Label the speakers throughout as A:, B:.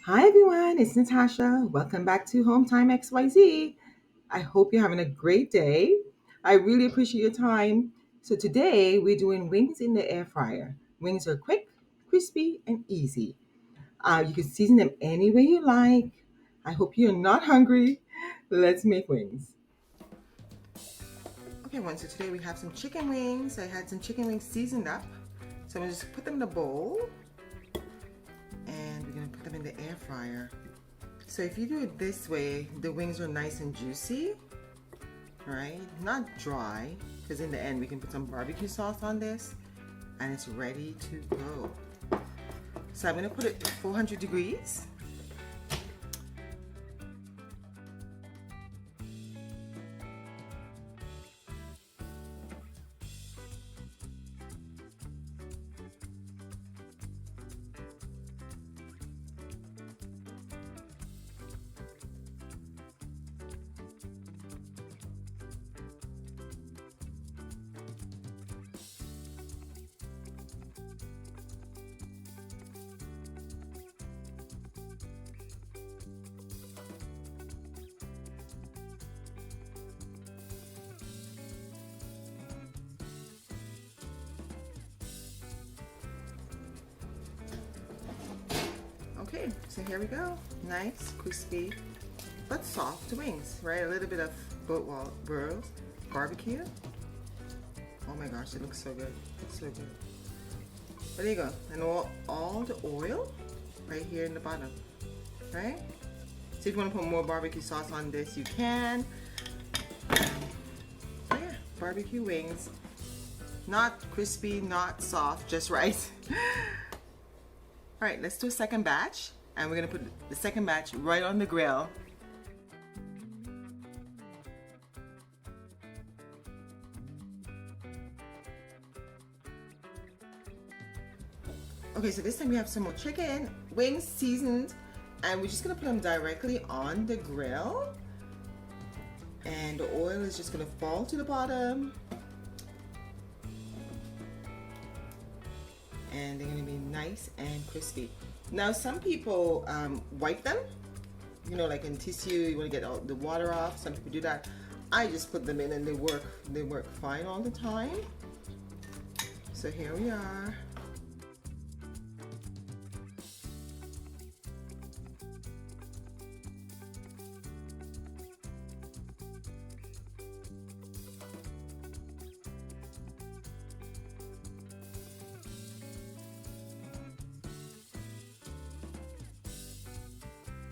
A: Hi everyone, it's Natasha. Welcome back to Home Time XYZ. I hope you're having a great day. I really appreciate your time. So today we're doing wings in the air fryer. Wings are quick, crispy, and easy. You can season them any way you like. I hope you're not hungry. Let's make wings. Okay, everyone, so today we have some chicken wings. I had some chicken wings seasoned up. So I'm gonna just put them in a bowl and we're gonna put them in the air fryer. So if you do it this way, the wings are nice and juicy, right? Not dry, because in the end we can put some barbecue sauce on this and it's ready to go. So I'm gonna put it at 400 degrees. Okay, so here we go. Nice, crispy, but soft wings, right? A little bit of burls, barbecue. Oh my gosh, it looks so good. So good. But there you go. And all the oil right here in the bottom, right? So if you want to put more barbecue sauce on this, you can. So yeah, barbecue wings. Not crispy, not soft, just right. All right, let's do a second batch. And we're gonna put the second batch right on the grill. Okay, so this time we have some more chicken wings seasoned, and we're just gonna put them directly on the grill. And the oil is just gonna fall to the bottom. And they're gonna be nice and crispy. Now, some people wipe them, you know, like in tissue, you wanna get all the water off. Some people do that. I just put them in and they work fine all the time. So here we are.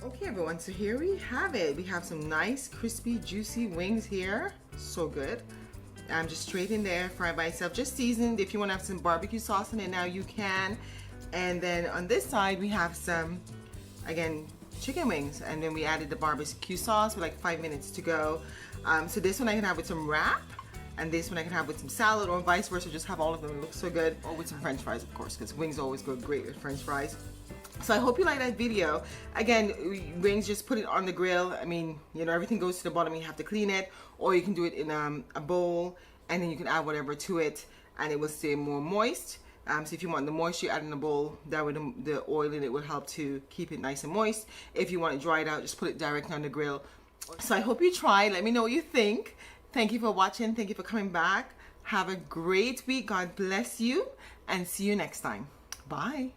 A: Okay everyone, so here we have it. We have some nice crispy juicy wings here. So good. I'm just straight in the air fry by itself, just seasoned. If you want to have some barbecue sauce in it now, you can. And then on this side we have some, again, chicken wings, and then we added the barbecue sauce with like 5 minutes to go. So this one I can have with some wrap, and this one I can have with some salad, or vice versa, just have all of them. It looks so good. Or with some french fries, of course, because wings always go great with french fries. So I hope you like that video. Again, wings, just put it on the grill. I mean, you know, everything goes to the bottom, you have to clean it, or you can do it in a bowl, and then you can add whatever to it, and it will stay more moist. So if you want the moisture, add in a bowl. That way the oil in it will help to keep it nice and moist. If you want it dried out, just put it directly on the grill. So I hope you try. Let me know what you think. Thank you for watching. Thank you for coming back. Have a great week. God bless you, and see you next time. Bye.